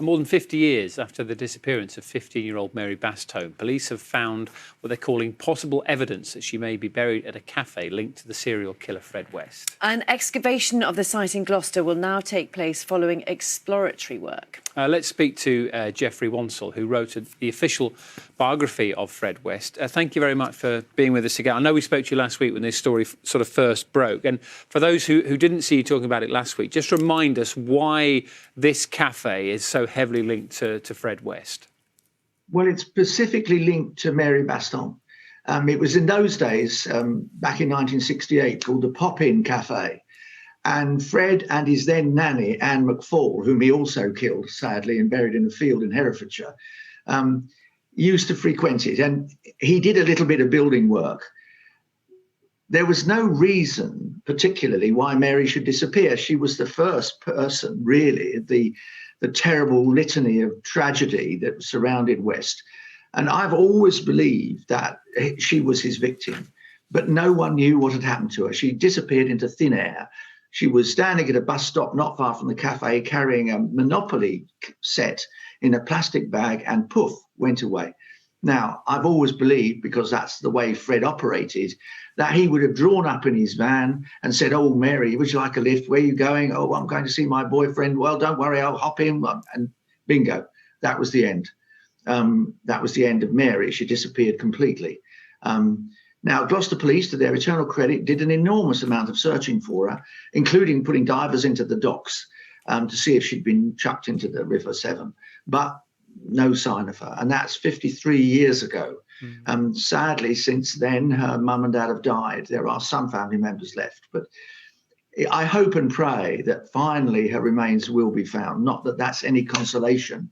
More than 50 years after the disappearance of 15-year-old Mary Bastholm, police have found what they're calling possible evidence that she may be buried at a cafe linked to the serial killer Fred West. An excavation of the site in Gloucester will now take place following exploratory work. Let's speak to Geoffrey Wansell, who wrote the official biography of Fred West. Thank you very much for being with us again. I know we spoke to you last week when this story sort of first broke. And for those who didn't see you talking about it last week, just remind us why this cafe is so heavily linked to Fred West. Well, it's specifically linked to Mary Bastholm. It was in those days, back in 1968, called the Pop-In Cafe. And Fred and his then nanny, Anne McFall, whom he also killed, sadly, and buried in a field in Herefordshire, used to frequent it. And he did a little bit of building work. There was no reason, particularly, why Mary should disappear. She was the first person, really, the terrible litany of tragedy that surrounded West. And I've always believed that she was his victim, but no one knew what had happened to her. She disappeared into thin air. She was standing at a bus stop not far from the cafe carrying a Monopoly set in a plastic bag and poof, went away. Now, I've always believed, because that's the way Fred operated, that he would have drawn up in his van and said, "Oh, Mary, would you like a lift? Where are you going?" "Oh, I'm going to see my boyfriend." "Well, don't worry, I'll hop in." And bingo, that was the end. That was the end of Mary. She disappeared completely. Now, Gloucester Police, to their eternal credit, did an enormous amount of searching for her, including putting divers into the docks to see if she'd been chucked into the River Severn. But no sign of her. And that's 53 years ago. Sadly, since then, her mum and dad have died. There are some family members left. But I hope and pray that finally her remains will be found. Not that that's any consolation.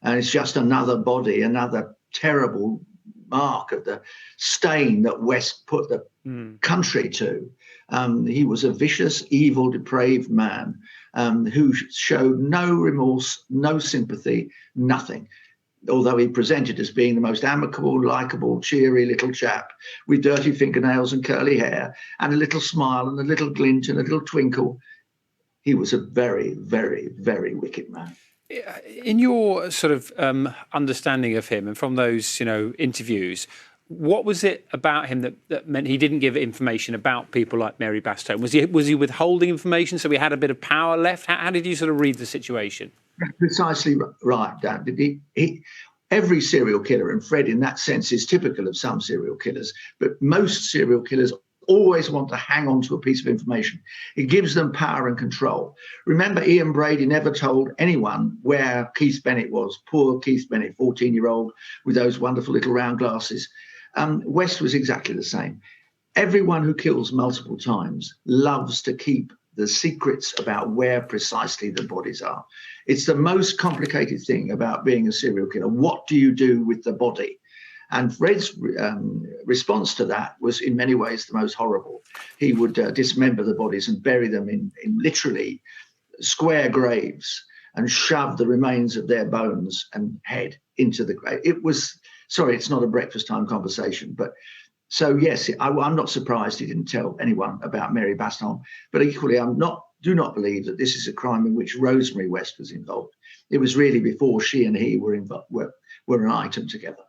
And it's just another body, another terrible mark of the stain that West put the country to. He was a vicious, evil, depraved man who showed no remorse, no sympathy, nothing. Although he presented as being the most amicable, likeable, cheery little chap with dirty fingernails and curly hair and a little smile and a little glint and a little twinkle, he was a very, very, very wicked man. In your sort of understanding of him and from those, interviews, what was it about him that meant he didn't give information about people like Mary Bastholm? Was he withholding information so he had a bit of power left? How did you sort of read the situation? Precisely right, Dan. Every serial killer, and Fred in that sense is typical of some serial killers, but most serial killers always want to hang on to a piece of information. It gives them power and control. Remember, Ian Brady never told anyone where Keith Bennett was. Poor Keith Bennett, 14-year-old with those wonderful little round glasses. West was exactly the same. Everyone who kills multiple times loves to keep the secrets about where precisely the bodies are. It's the most complicated thing about being a serial killer. What do you do with the body? And Fred's response to that was in many ways the most horrible. He would dismember the bodies and bury them in literally square graves and shove the remains of their bones and head into the grave. It was, sorry, it's not a breakfast time conversation, but so yes, I'm not surprised he didn't tell anyone about Mary Bastholm, but equally do not believe that this is a crime in which Rosemary West was involved. It was really before she and he were an item together.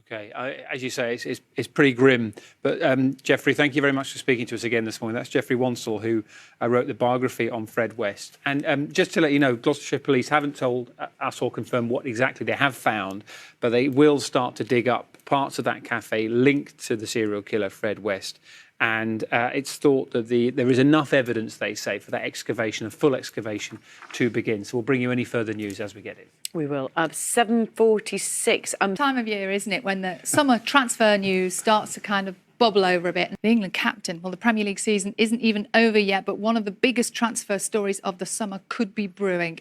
Okay, as you say, it's pretty grim. But Geoffrey, thank you very much for speaking to us again this morning. That's Geoffrey Wansell, who wrote the biography on Fred West. And just to let you know, Gloucestershire Police haven't told us or confirmed what exactly they have found, but they will start to dig up parts of that cafe linked to the serial killer Fred West. And it's thought that there is enough evidence, they say, for that excavation, a full excavation, to begin. So we'll bring you any further news as we get it. We will. 7:46. Time of year, isn't it, when the summer transfer news starts to kind of bubble over a bit. The England captain, well, the Premier League season isn't even over yet, but one of the biggest transfer stories of the summer could be brewing.